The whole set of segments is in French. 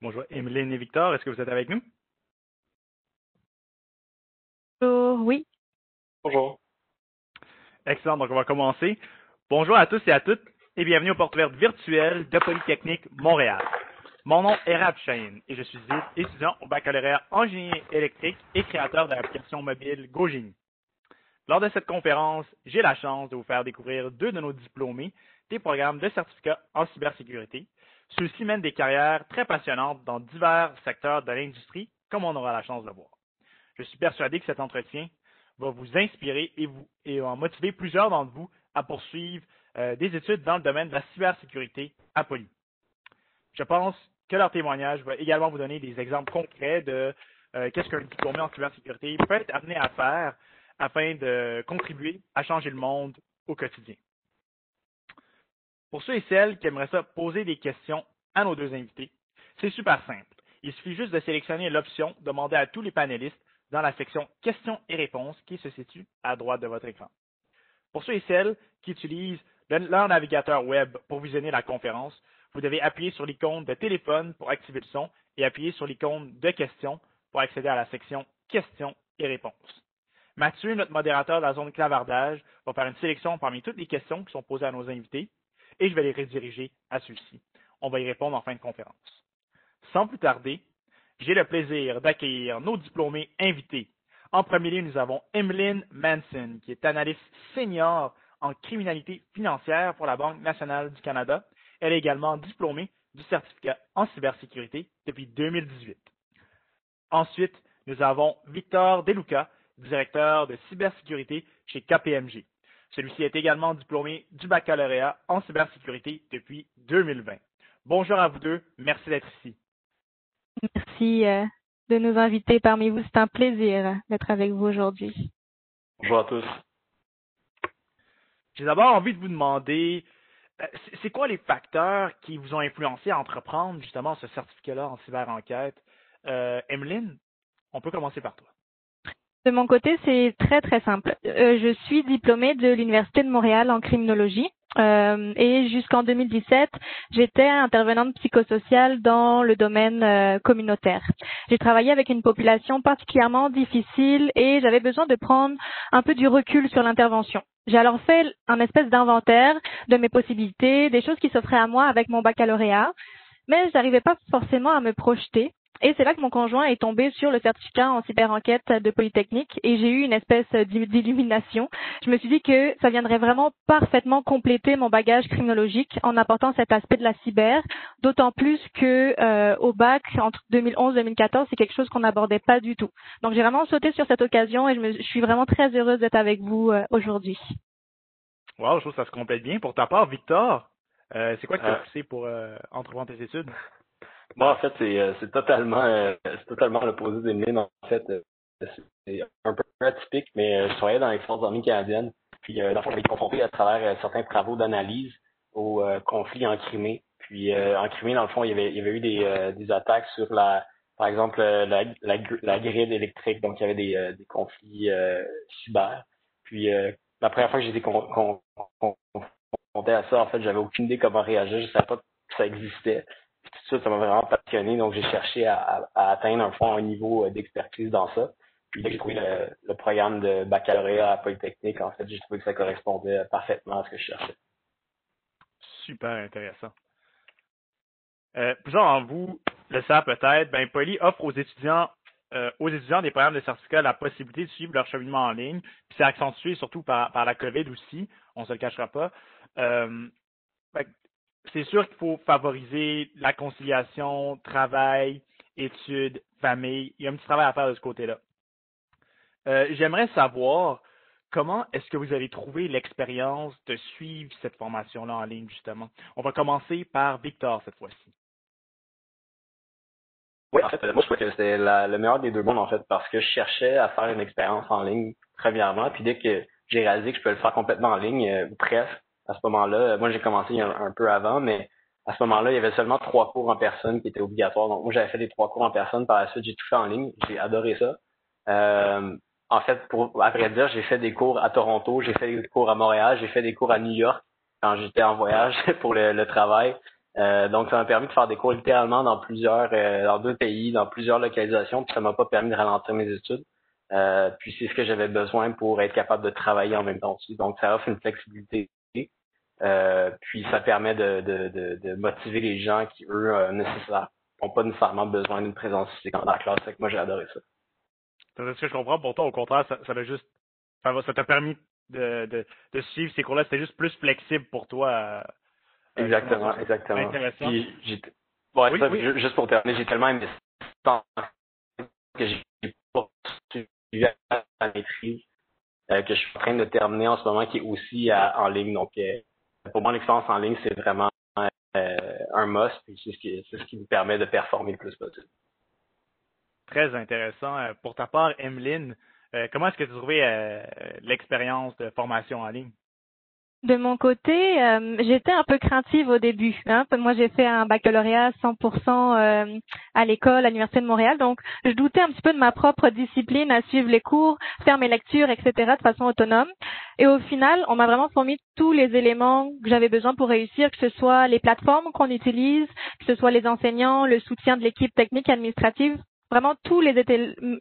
Bonjour, Emeline et Victor, est-ce que vous êtes avec nous? Bonjour, oui. Bonjour. Excellent, donc on va commencer. Bonjour à tous et à toutes et bienvenue aux portes ouvertes virtuelles de Polytechnique Montréal. Mon nom est Rab Chahine et je suis étudiant au baccalauréat en génie électrique et créateur de l'application mobile GoGénie. Lors de cette conférence, j'ai la chance de vous faire découvrir deux de nos diplômés des programmes de certificat en cybersécurité. Ceux-ci mènent des carrières très passionnantes dans divers secteurs de l'industrie, comme on aura la chance de voir. Je suis persuadé que cet entretien va vous inspirer et en motiver plusieurs d'entre vous à poursuivre des études dans le domaine de la cybersécurité à Poly. Je pense que leur témoignage va également vous donner des exemples concrets de qu'est-ce qu'un diplômé en cybersécurité peut être amené à faire afin de contribuer à changer le monde au quotidien. Pour ceux et celles qui aimeraient ça poser des questions à nos deux invités, c'est super simple. Il suffit juste de sélectionner l'option Demander à tous les panélistes dans la section Questions et réponses qui se situe à droite de votre écran. Pour ceux et celles qui utilisent leur navigateur web pour visionner la conférence, vous devez appuyer sur l'icône de téléphone pour activer le son et appuyer sur l'icône de questions pour accéder à la section Questions et réponses. Mathieu, notre modérateur de la zone clavardage, va faire une sélection parmi toutes les questions qui sont posées à nos invités et je vais les rediriger à ceux-ci. On va y répondre en fin de conférence. Sans plus tarder, j'ai le plaisir d'accueillir nos diplômés invités. En premier lieu, nous avons Emeline Manson, qui est analyste senior en criminalité financière pour la Banque nationale du Canada. Elle est également diplômée du certificat en cybersécurité depuis 2018. Ensuite, nous avons Victor Deluca, directeur de cybersécurité chez KPMG. Celui-ci est également diplômé du baccalauréat en cybersécurité depuis 2020. Bonjour à vous deux, merci d'être ici. Merci de nous inviter parmi vous. C'est un plaisir d'être avec vous aujourd'hui. Bonjour à tous. J'ai d'abord envie de vous demander, c'est quoi les facteurs qui vous ont influencé à entreprendre justement ce certificat-là en cyber-enquête? Emeline, on peut commencer par toi. De mon côté, c'est très très simple. Je suis diplômée de l'Université de Montréal en criminologie. Et jusqu'en 2017, j'étais intervenante psychosociale dans le domaine communautaire. J'ai travaillé avec une population particulièrement difficile et j'avais besoin de prendre un peu du recul sur l'intervention. J'ai alors fait un espèce d'inventaire de mes possibilités, des choses qui s'offraient à moi avec mon baccalauréat, mais je n'arrivais pas forcément à me projeter. Et c'est là que mon conjoint est tombé sur le certificat en cyber-enquête de Polytechnique et j'ai eu une espèce d'illumination. Je me suis dit que ça viendrait vraiment parfaitement compléter mon bagage criminologique en apportant cet aspect de la cyber, d'autant plus que au bac, entre 2011 et 2014, c'est quelque chose qu'on n'abordait pas du tout. Donc j'ai vraiment sauté sur cette occasion et je suis vraiment très heureuse d'être avec vous aujourd'hui. Wow, je trouve que ça se complète bien. Pour ta part, Victor, c'est quoi qui t'a poussé pour entreprendre tes études? Moi, en fait, c'est totalement l'opposé d'Emeline. En fait, c'est un peu atypique, mais je travaillais dans les forces armées canadiennes. Puis, dans le fond, j'avais été confronté à travers certains travaux d'analyse aux conflits en Crimée. Puis, en Crimée, dans le fond, il y avait eu des attaques sur par exemple, la grille électrique. Donc, il y avait des conflits cyber. Puis, la première fois que j'ai été confronté à ça, en fait, j'avais aucune idée comment réagir. Je savais pas que ça existait. Tout ça m'a vraiment passionné, donc j'ai cherché à atteindre un niveau d'expertise dans ça. Puis là, j'ai trouvé le programme de baccalauréat à Polytechnique. En fait, j'ai trouvé que ça correspondait parfaitement à ce que je cherchais. Super intéressant. Plusieurs d'entre vous le savent peut-être, Poly offre aux étudiants des programmes de certificat la possibilité de suivre leur cheminement en ligne. Puis c'est accentué surtout par la COVID aussi, on ne se le cachera pas. C'est sûr qu'il faut favoriser la conciliation, travail, études, famille. Il y a un petit travail à faire de ce côté-là. J'aimerais savoir comment est-ce que vous avez trouvé l'expérience de suivre cette formation-là en ligne, justement. On va commencer par Victor cette fois-ci. Oui, en fait, moi, je trouvais que c'était le meilleur des deux mondes, en fait, parce que je cherchais à faire une expérience en ligne, premièrement, puis dès que j'ai réalisé que je pouvais le faire complètement en ligne, ou presque, à ce moment-là, moi, j'ai commencé un peu avant, mais à ce moment-là, il y avait seulement 3 cours en personne qui étaient obligatoires. Donc, moi, j'avais fait les 3 cours en personne. Par la suite, j'ai tout fait en ligne. J'ai adoré ça. En fait, à vrai dire, j'ai fait des cours à Toronto, j'ai fait des cours à Montréal, j'ai fait des cours à New York quand j'étais en voyage pour le travail. Donc, ça m'a permis de faire des cours littéralement dans 2 pays, dans plusieurs localisations, puis ça m'a pas permis de ralentir mes études. Puis c'est ce que j'avais besoin pour être capable de travailler en même temps aussi. Donc, ça offre une flexibilité. Puis ça permet de motiver les gens qui, eux, n'ont pas nécessairement besoin d'une présence physique dans la classe. Fait que moi, j'ai adoré ça. C'est ce que je comprends. Pour toi, au contraire, ça t'a permis de suivre ces cours-là. C'était juste plus flexible pour toi. Exactement. Intéressant. Puis oui, ça, oui. Juste pour terminer, j'ai tellement aimé ça que j'ai poursuivi à la maîtrise que je suis en train de terminer en ce moment, qui est aussi en ligne. Donc, pour moi, l'expérience en ligne, c'est vraiment un must. Et c'est ce qui nous permet de performer le plus possible. Très intéressant. Pour ta part, Emeline, comment est-ce que tu as trouvé l'expérience de formation en ligne? De mon côté, j'étais un peu craintive au début. Moi, j'ai fait un baccalauréat 100% à l'école, à l'Université de Montréal. Donc, je doutais un petit peu de ma propre discipline à suivre les cours, faire mes lectures, etc. de façon autonome. Et au final, on m'a vraiment fourni tous les éléments que j'avais besoin pour réussir, que ce soit les plateformes qu'on utilise, que ce soit les enseignants, le soutien de l'équipe technique et administrative. Vraiment, tous les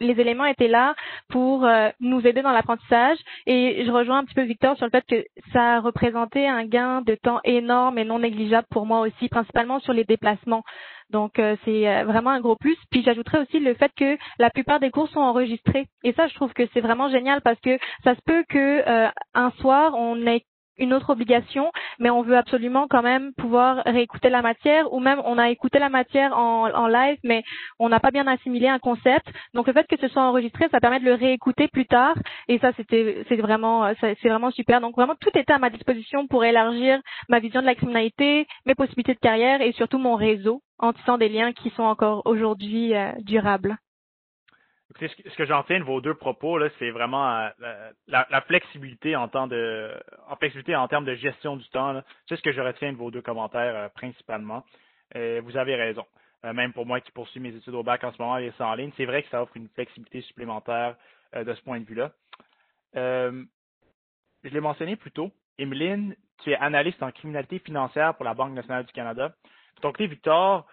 éléments étaient là pour nous aider dans l'apprentissage. Et je rejoins un petit peu Victor sur le fait que ça représentait un gain de temps énorme et non négligeable pour moi aussi, principalement sur les déplacements. Donc, c'est vraiment un gros plus. Puis, j'ajouterais aussi le fait que la plupart des cours sont enregistrés. Et ça, je trouve que c'est vraiment génial parce que ça se peut que un soir, on ait une autre obligation, mais on veut absolument quand même pouvoir réécouter la matière, ou même on a écouté la matière en live, mais on n'a pas bien assimilé un concept. Donc le fait que ce soit enregistré, ça permet de le réécouter plus tard, et ça c'est vraiment super. Donc vraiment tout était à ma disposition pour élargir ma vision de la criminalité, mes possibilités de carrière et surtout mon réseau, en tissant des liens qui sont encore aujourd'hui durables. Écoutez, ce que j'en tiens de vos deux propos, là, c'est vraiment la flexibilité en termes de gestion du temps. Là. C'est ce que je retiens de vos deux commentaires principalement. Vous avez raison. Même pour moi qui poursuis mes études au bac en ce moment et c'est en ligne, c'est vrai que ça offre une flexibilité supplémentaire de ce point de vue-là. Je l'ai mentionné plus tôt. Emeline, tu es analyste en criminalité financière pour la Banque nationale du Canada. De ton côté, Victor,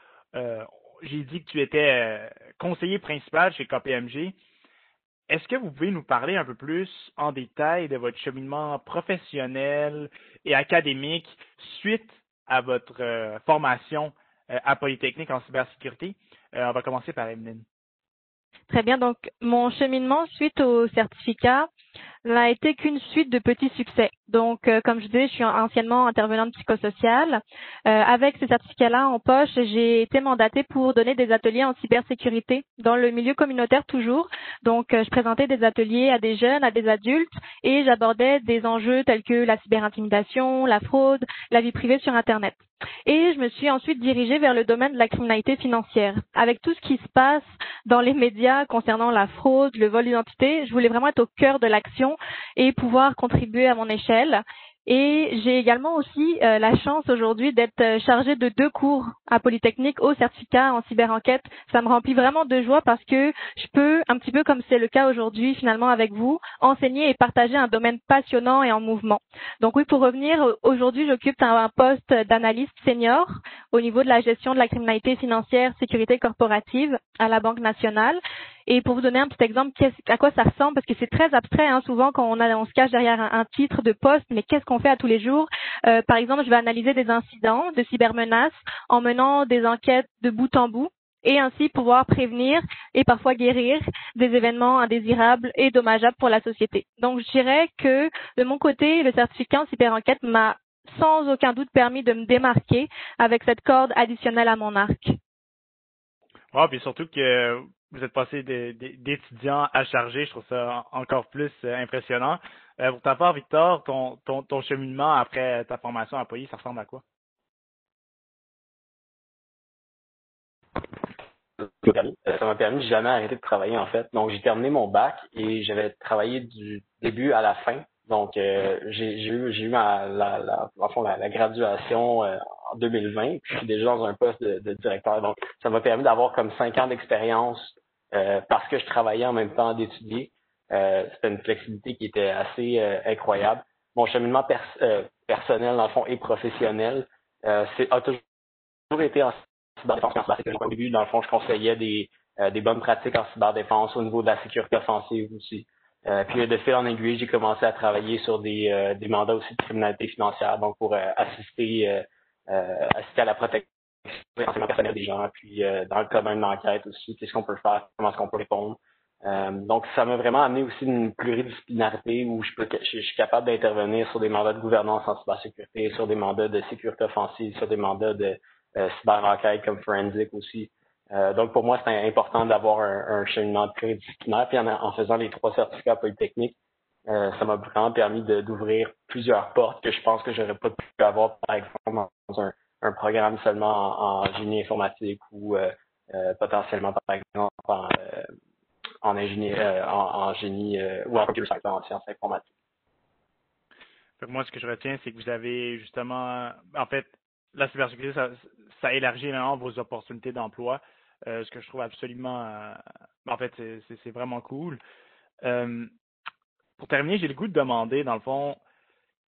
j'ai dit que tu étais conseiller principal chez KPMG. Est-ce que vous pouvez nous parler un peu plus en détail de votre cheminement professionnel et académique suite à votre formation à Polytechnique en cybersécurité? On va commencer par Emeline. Très bien. Donc, mon cheminement suite au certificat n'a été qu'une suite de petits succès. Donc, comme je disais, je suis anciennement intervenante psychosociale. Avec ce certificat-là en poche, j'ai été mandatée pour donner des ateliers en cybersécurité dans le milieu communautaire toujours. Donc, je présentais des ateliers à des jeunes, à des adultes, et j'abordais des enjeux tels que la cyberintimidation, la fraude, la vie privée sur Internet. Et je me suis ensuite dirigée vers le domaine de la criminalité financière. Avec tout ce qui se passe dans les médias concernant la fraude, le vol d'identité, je voulais vraiment être au cœur de l'action et pouvoir contribuer à mon échelle. Et j'ai également aussi la chance aujourd'hui d'être chargée de 2 cours à Polytechnique au certificat en cyberenquête. Ça me remplit vraiment de joie parce que je peux, un petit peu comme c'est le cas aujourd'hui finalement avec vous, enseigner et partager un domaine passionnant et en mouvement. Donc oui, pour revenir, aujourd'hui j'occupe un poste d'analyste senior au niveau de la gestion de la criminalité financière, sécurité corporative à la Banque nationale. Et pour vous donner un petit exemple, à quoi ça ressemble, parce que c'est très abstrait, souvent quand on se cache derrière un titre de poste, mais qu'est-ce qu'on fait à tous les jours? Par exemple, je vais analyser des incidents de cybermenaces en menant des enquêtes de bout en bout et ainsi pouvoir prévenir et parfois guérir des événements indésirables et dommageables pour la société. Donc, je dirais que de mon côté, le certificat en cyberenquête m'a sans aucun doute permis de me démarquer avec cette corde additionnelle à mon arc. Ah, puis surtout que vous êtes passé d'étudiant à chargé, je trouve ça encore plus impressionnant. Pour ta part, Victor, ton cheminement après ta formation à Poly, ça ressemble à quoi? Ça m'a permis de jamais arrêter de travailler en fait. Donc j'ai terminé mon bac et j'avais travaillé du début à la fin. Donc j'ai eu la graduation en 2020. Puis je suis déjà dans un poste de directeur. Donc ça m'a permis d'avoir comme 5 ans d'expérience parce que je travaillais en même temps d'étudier. C'était une flexibilité qui était assez incroyable. Mon cheminement personnel dans le fond et professionnel a toujours toujours été en cyberdéfense et en cybersécurité. Au début, dans le fond, je conseillais des bonnes pratiques en cyberdéfense au niveau de la sécurité offensive aussi. Puis de fil en aiguille, j'ai commencé à travailler sur des mandats aussi de criminalité financière, donc pour assister à la protection des renseignements personnels des gens, puis dans le cas d'une enquête aussi, qu'est-ce qu'on peut faire, comment est-ce qu'on peut répondre. Donc, ça m'a vraiment amené aussi une pluridisciplinarité où je suis capable d'intervenir sur des mandats de gouvernance en cybersécurité, sur des mandats de sécurité offensive, sur des mandats de cyber-enquête comme forensic aussi. Donc, pour moi, c'est important d'avoir un cheminement pluridisciplinaire. Puis en faisant les 3 certificats polytechniques, ça m'a vraiment permis d'ouvrir plusieurs portes que je pense que j'aurais pas pu avoir, par exemple, dans un programme seulement en génie informatique ou potentiellement, par exemple, en génie ou en computer science, en sciences informatiques. Moi, ce que je retiens, c'est que vous avez justement, en fait, la cybersécurité, ça élargit énormément vos opportunités d'emploi, ce que je trouve absolument, en fait, c'est vraiment cool. Pour terminer, j'ai le goût de demander, dans le fond,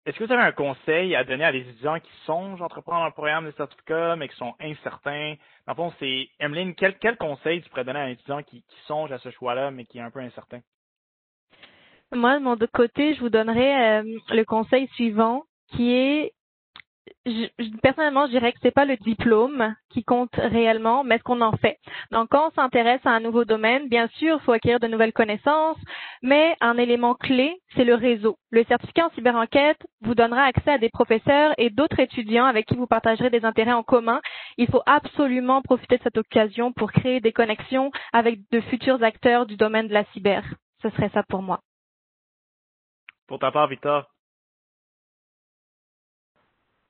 est-ce que vous avez un conseil à donner à des étudiants qui songent à entreprendre un programme de certificat, mais qui sont incertains? Dans le fond, c'est, Emeline, quel conseil tu pourrais donner à un étudiant qui songe à ce choix-là, mais qui est un peu incertain? Moi, de mon côté, je vous donnerai le conseil suivant, qui est, personnellement, je dirais que c'est pas le diplôme qui compte réellement, mais ce qu'on en fait. Donc, quand on s'intéresse à un nouveau domaine, bien sûr, il faut acquérir de nouvelles connaissances, mais un élément clé, c'est le réseau. Le certificat en cyberenquête vous donnera accès à des professeurs et d'autres étudiants avec qui vous partagerez des intérêts en commun. Il faut absolument profiter de cette occasion pour créer des connexions avec de futurs acteurs du domaine de la cyber. Ce serait ça pour moi. Pour ta part, Victor?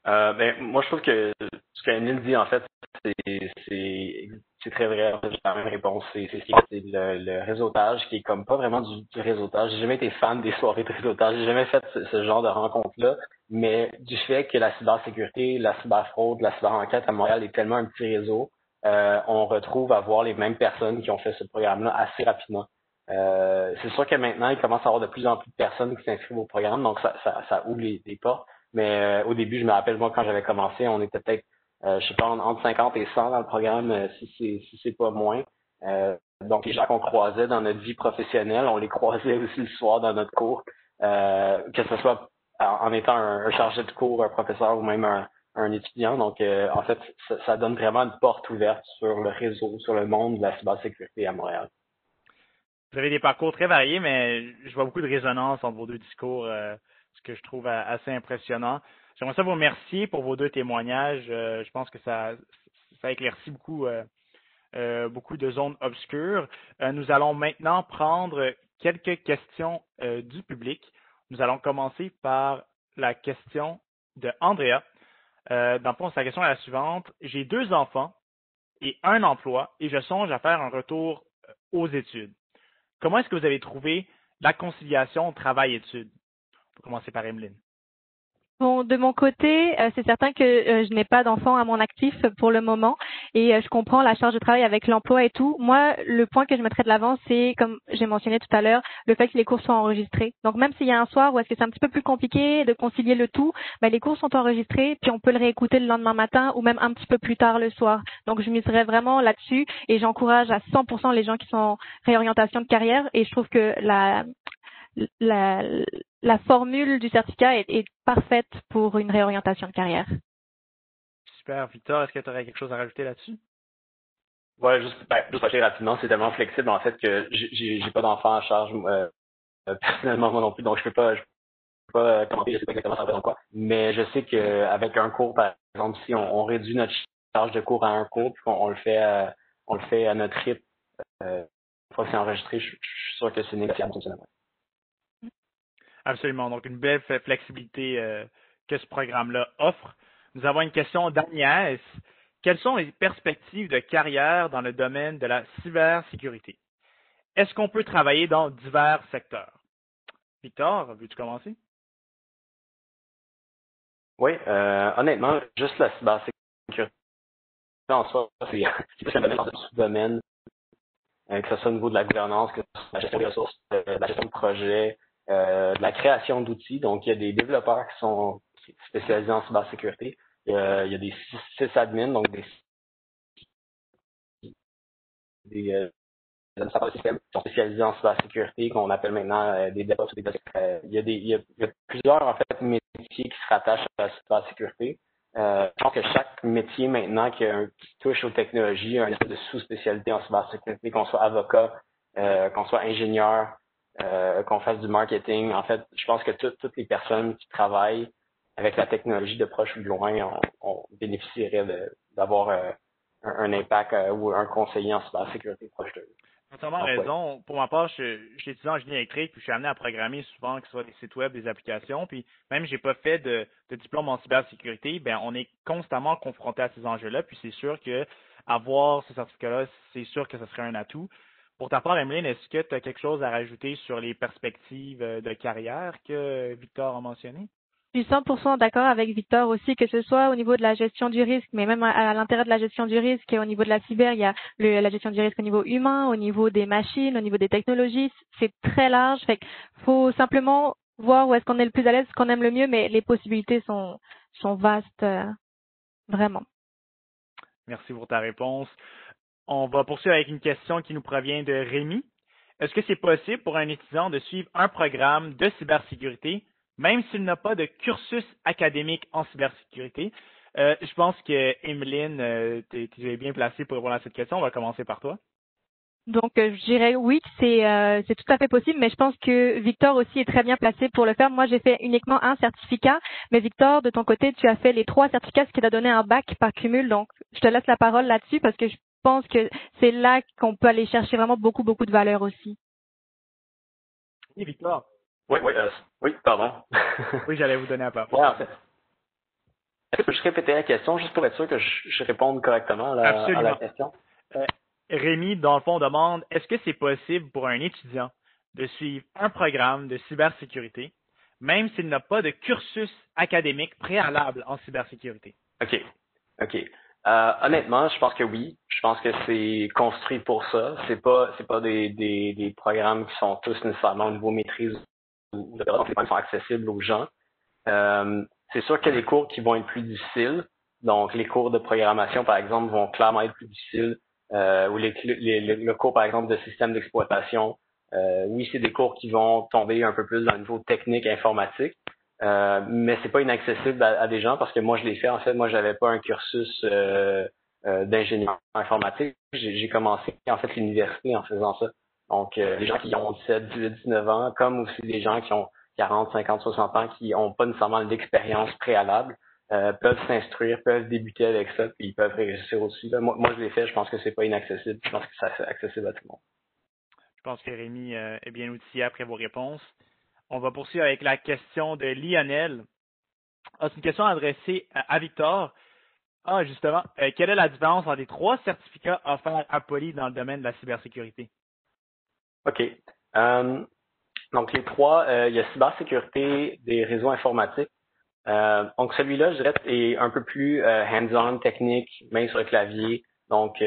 Moi, je trouve que ce qu'Anil dit, en fait, c'est très vrai. J'ai la même réponse. C'est le réseautage qui est comme pas vraiment du réseautage. J'ai jamais été fan des soirées de réseautage. J'ai jamais fait ce genre de rencontre-là. Mais du fait que la cybersécurité, la cyberfraude, la cyberenquête à Montréal est tellement un petit réseau, on retrouve à voir les mêmes personnes qui ont fait ce programme-là assez rapidement. C'est sûr que maintenant, il commence à y avoir de plus en plus de personnes qui s'inscrivent au programme, donc ça ouvre les portes. Mais au début, je me rappelle, moi, quand j'avais commencé, on était peut-être, je sais pas, entre 50 et 100 dans le programme, si c'est pas moins. Donc, les gens qu'on croisait dans notre vie professionnelle, on les croisait aussi le soir dans notre cours, que ce soit en étant un chargé de cours, un professeur ou même un étudiant. Donc, en fait, ça donne vraiment une porte ouverte sur le réseau, sur le monde de la cybersécurité à Montréal. Vous avez des parcours très variés, mais je vois beaucoup de résonance entre vos deux discours, ce que je trouve assez impressionnant. J'aimerais ça vous remercier pour vos 2 témoignages. Je pense que ça éclaircit beaucoup, beaucoup de zones obscures. Nous allons maintenant prendre quelques questions du public. Nous allons commencer par la question de Andrea. Dans le fond, sa question est la suivante. J'ai 2 enfants et un emploi et je songe à faire un retour aux études. Comment est-ce que vous avez trouvé la conciliation travail-études? On peut commencer par Emeline. Bon, de mon côté, c'est certain que je n'ai pas d'enfants à mon actif pour le moment et je comprends la charge de travail avec l'emploi et tout. Moi, le point que je mettrais de l'avant, c'est, comme j'ai mentionné tout à l'heure, le fait que les cours soient enregistrés. Donc, même s'il y a un soir où est-ce que c'est un petit peu plus compliqué de concilier le tout, les cours sont enregistrés, puis on peut le réécouter le lendemain matin ou même un petit peu plus tard le soir. Donc, je miserais vraiment là-dessus et j'encourage à 100% les gens qui sont en réorientation de carrière et je trouve que la formule du certificat est parfaite pour une réorientation de carrière. Super. Victor, est-ce que tu aurais quelque chose à rajouter là-dessus? Ouais, juste assez rapidement, c'est tellement flexible en fait que j'ai pas d'enfants à charge personnellement moi non plus, donc je peux pas commenter, je sais pas exactement ça représente quoi. Mais je sais qu'avec un cours, par exemple, si on réduit notre charge de cours à un cours, puis qu'on le fait à notre rythme, une fois que c'est enregistré, je suis sûr que c'est négociable. Absolument. Donc, une belle flexibilité que ce programme-là offre. Nous avons une question d'Agnès. Quelles sont les perspectives de carrière dans le domaine de la cybersécurité? Est-ce qu'on peut travailler dans divers secteurs? Victor, veux-tu commencer? Oui, honnêtement, juste la cybersécurité en soi, c'est plus un domaine dans un sous-domaine, que ce soit au niveau de la gouvernance, que ce soit de la gestion des ressources, de la gestion de projets, de la création d'outils. Donc, il y a des développeurs qui sont spécialisés en cybersécurité. il y a des sysadmins, donc des administrateurs de système qui sont spécialisés en cybersécurité, qu'on appelle maintenant des DevOps. Il y a plusieurs en fait métiers qui se rattachent à la cybersécurité. Je pense que chaque métier maintenant qui touche aux technologies a une espèce de sous-spécialité en cybersécurité, qu'on soit avocat, qu'on soit ingénieur, qu'on fasse du marketing. En fait, je pense que toutes les personnes qui travaillent avec la technologie de proche ou de loin, on bénéficierait d'avoir un impact ou un conseiller en cybersécurité proche d'eux. Tu as entièrement raison. Pour ma part, je suis étudiant en génie électrique, puis je suis amené à programmer souvent, que ce soit des sites web, des applications, puis même j'ai pas fait de diplôme en cybersécurité, ben on est constamment confronté à ces enjeux-là, puis c'est sûr que avoir ce certificat-là, c'est sûr que ce serait un atout. Pour ta part, Emeline, est-ce que tu as quelque chose à rajouter sur les perspectives de carrière que Victor a mentionné? Je suis 100% d'accord avec Victor aussi, que ce soit au niveau de la gestion du risque, mais même à l'intérieur de la gestion du risque et au niveau de la cyber, il y a la gestion du risque au niveau humain, au niveau des machines, au niveau des technologies. C'est très large. Fait qu'il faut simplement voir où est-ce qu'on est le plus à l'aise, ce qu'on aime le mieux, mais les possibilités sont vastes, vraiment. Merci pour ta réponse. On va poursuivre avec une question qui nous provient de Rémi. Est-ce que c'est possible pour un étudiant de suivre un programme de cybersécurité, même s'il n'a pas de cursus académique en cybersécurité? Je pense que Emeline, tu es bien placée pour répondre à cette question. On va commencer par toi. Donc, je dirais oui, c'est tout à fait possible, mais je pense que Victor aussi est très bien placé pour le faire. Moi, j'ai fait uniquement un certificat, mais Victor, de ton côté, tu as fait les 3 certificats, ce qui t'a donné un bac par cumul. Donc, je te laisse la parole là-dessus parce que je pense que c'est là qu'on peut aller chercher vraiment beaucoup, beaucoup de valeur aussi. Oui, Victor. Oui, pardon. Oui, j'allais vous donner la parole. Ouais, en fait. Est-ce que je répéter la question juste pour être sûr que je réponde correctement à la question? Rémi, dans le fond, demande, est-ce que c'est possible pour un étudiant de suivre un programme de cybersécurité, même s'il n'a pas de cursus académique préalable en cybersécurité? OK. Honnêtement, je pense que oui. Je pense que c'est construit pour ça. C'est pas des programmes qui sont tous nécessairement au niveau maîtrise ou qui sont accessibles aux gens. C'est sûr qu'il y a des cours qui vont être plus difficiles. Donc, les cours de programmation, par exemple, vont clairement être plus difficiles. Ou le cours, par exemple, de système d'exploitation. Oui, c'est des cours qui vont tomber un peu plus dans le niveau technique informatique. Mais c'est pas inaccessible à des gens parce que moi je l'ai fait. En fait, moi j'avais pas un cursus d'ingénieur informatique. J'ai commencé en fait l'université en faisant ça. Donc les gens qui ont 17, 18, 19 ans, comme aussi les gens qui ont 40, 50, 60 ans qui n'ont pas nécessairement l'expérience préalable, peuvent s'instruire, peuvent débuter avec ça, puis ils peuvent réussir aussi. Là, moi je l'ai fait, je pense que c'est pas inaccessible. Je pense que c'est accessible à tout le monde. Je pense que Rémi est bien outillé après vos réponses. On va poursuivre avec la question de Lionel. C'est une question adressée à Victor. Justement, quelle est la différence entre les 3 certificats offerts à Poly dans le domaine de la cybersécurité? OK. Donc, les 3, il y a cybersécurité des réseaux informatiques. Donc, celui-là, je dirais, est un peu plus hands-on, technique, main sur le clavier. Donc,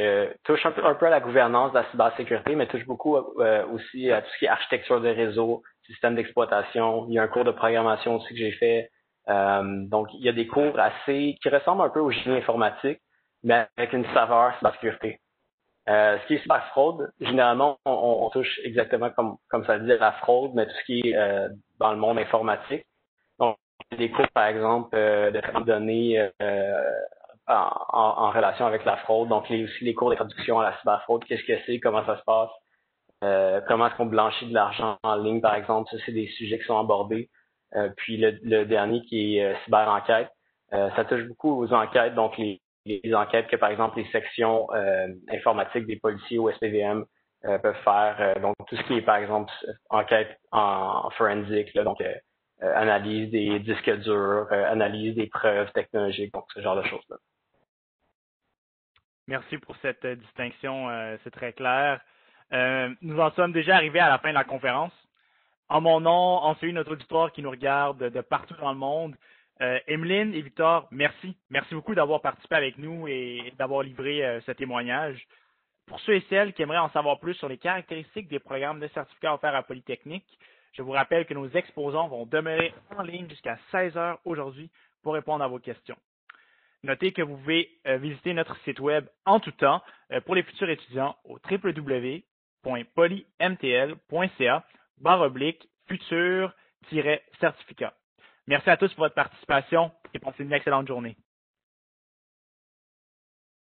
touche un peu à la gouvernance de la cybersécurité, mais touche beaucoup aussi à tout ce qui est architecture de réseau, système d'exploitation. Il y a un cours de programmation aussi que j'ai fait. Donc, il y a des cours qui ressemblent un peu au génie informatique, mais avec une saveur cybersécurité. Ce qui est cyberfraude, généralement, on touche exactement comme ça dit la fraude, mais tout ce qui est dans le monde informatique. Donc, des cours, par exemple, de traitement de données en relation avec la fraude. Donc, aussi les cours d'introduction à la cyberfraude. Qu'est-ce que c'est? Comment ça se passe? Comment est-ce qu'on blanchit de l'argent en ligne, par exemple? Ça, c'est des sujets qui sont abordés. Puis le dernier qui est cyber-enquête. Ça touche beaucoup aux enquêtes, donc les enquêtes que, par exemple, les sections informatiques des policiers ou SPVM peuvent faire. Donc, tout ce qui est, par exemple, enquête en forensique, là, donc analyse des disques durs, analyse des preuves technologiques, donc ce genre de choses-là. Merci pour cette distinction, c'est très clair. Nous en sommes déjà arrivés à la fin de la conférence. En mon nom, en celui de notre auditoire qui nous regarde de partout dans le monde, Emeline et Victor, merci. Merci beaucoup d'avoir participé avec nous et d'avoir livré ce témoignage. Pour ceux et celles qui aimeraient en savoir plus sur les caractéristiques des programmes de certificats offerts à Polytechnique, je vous rappelle que nos exposants vont demeurer en ligne jusqu'à 16 heures aujourd'hui pour répondre à vos questions. Notez que vous pouvez visiter notre site web en tout temps pour les futurs étudiants au www.polymtl.ca/futur-certificat. Merci à tous pour votre participation et passez une excellente journée.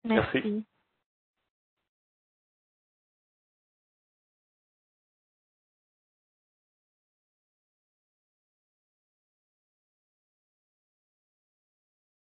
Merci.